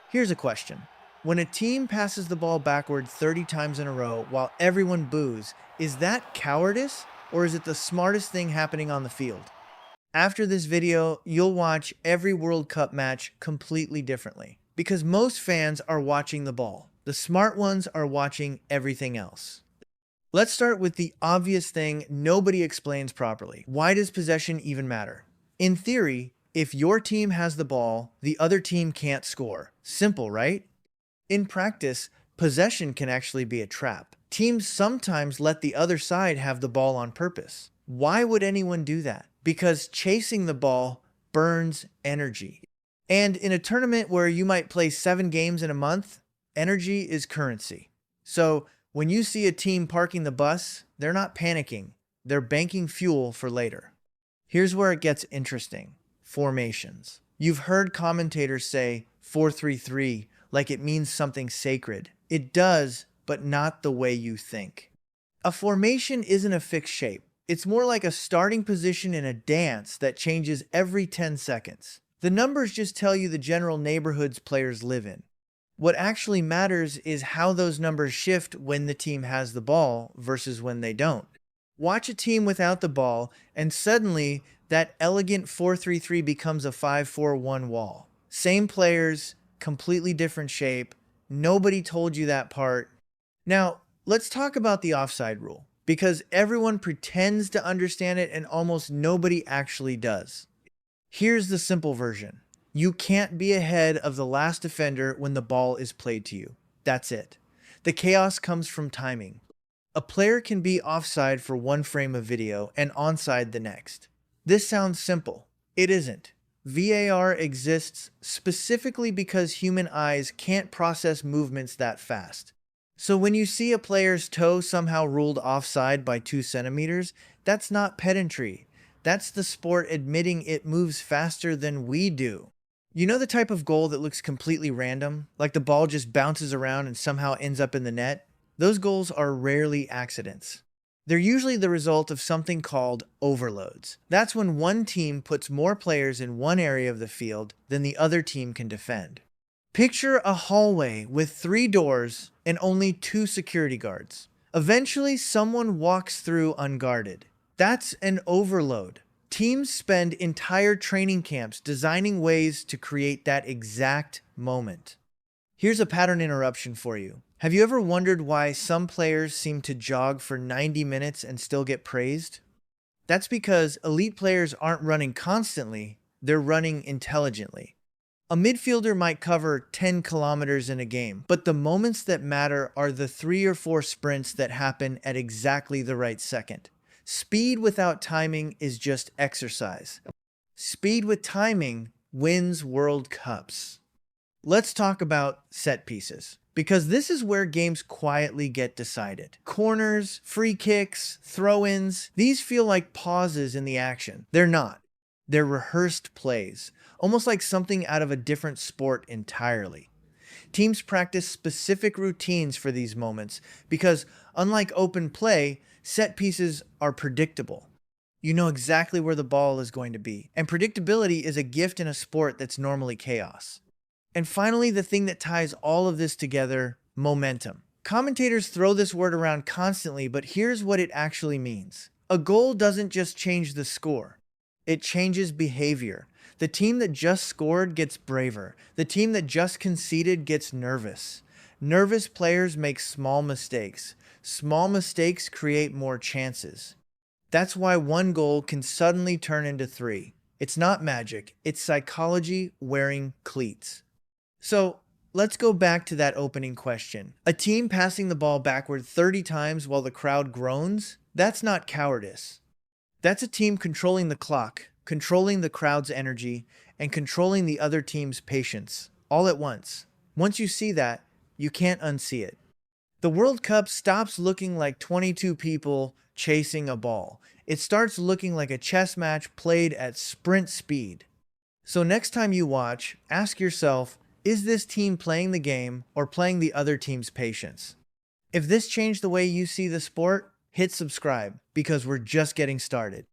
Here's a question. When a team passes the ball backward 30 times in a row while everyone boos, is that cowardice or is it the smartest thing happening on the field? After this video, you'll watch every World Cup match completely differently because most fans are watching the ball. The smart ones are watching everything else. Let's start with the obvious thing nobody explains properly. Why does possession even matter? In theory, if your team has the ball, the other team can't score. Simple, right? In practice, possession can actually be a trap. Teams sometimes let the other side have the ball on purpose. Why would anyone do that? Because chasing the ball burns energy. And in a tournament where you might play 7 games in a month, energy is currency. So when you see a team parking the bus, they're not panicking. They're banking fuel for later. Here's where it gets interesting. Formations. You've heard commentators say 4-3-3 like it means something sacred. It does, but not the way you think. A formation isn't a fixed shape. It's more like a starting position in a dance that changes every 10 seconds. The numbers just tell you the general neighborhoods players live in. What actually matters is how those numbers shift when the team has the ball versus when they don't. Watch a team without the ball, and suddenly that elegant 4-3-3 becomes a 5-4-1 wall. Same players, completely different shape. Nobody told you that part. Now, let's talk about the offside rule, because everyone pretends to understand it and almost nobody actually does. Here's the simple version. You can't be ahead of the last defender when the ball is played to you. That's it. The chaos comes from timing. A player can be offside for one frame of video and onside the next. This sounds simple. It isn't. VAR exists specifically because human eyes can't process movements that fast. So when you see a player's toe somehow ruled offside by 2 centimeters, that's not pedantry. That's the sport admitting it moves faster than we do. You know the type of goal that looks completely random, like the ball just bounces around and somehow ends up in the net? Those goals are rarely accidents. They're usually the result of something called overloads. That's when one team puts more players in one area of the field than the other team can defend. Picture a hallway with 3 doors and only 2 security guards. Eventually, someone walks through unguarded. That's an overload. Teams spend entire training camps designing ways to create that exact moment. Here's a pattern interruption for you. Have you ever wondered why some players seem to jog for 90 minutes and still get praised? That's because elite players aren't running constantly, they're running intelligently. A midfielder might cover 10 kilometers in a game, but the moments that matter are the 3 or 4 sprints that happen at exactly the right second. Speed without timing is just exercise. Speed with timing wins World Cups. Let's talk about set pieces, because this is where games quietly get decided. Corners, free kicks, throw-ins, these feel like pauses in the action. They're not. They're rehearsed plays, almost like something out of a different sport entirely. Teams practice specific routines for these moments because, unlike open play, set pieces are predictable. You know exactly where the ball is going to be, and predictability is a gift in a sport that's normally chaos. And finally, the thing that ties all of this together, momentum. Commentators throw this word around constantly, but here's what it actually means. A goal doesn't just change the score. It changes behavior. The team that just scored gets braver. The team that just conceded gets nervous. Nervous players make small mistakes. Small mistakes create more chances. That's why one goal can suddenly turn into 3. It's not magic. It's psychology wearing cleats. So let's go back to that opening question. A team passing the ball backward 30 times while the crowd groans? That's not cowardice. That's a team controlling the clock, controlling the crowd's energy, and controlling the other team's patience, all at once. Once you see that, you can't unsee it. The World Cup stops looking like 22 people chasing a ball. It starts looking like a chess match played at sprint speed. So next time you watch, ask yourself, is this team playing the game or playing the other team's patience? If this changed the way you see the sport, hit subscribe because we're just getting started.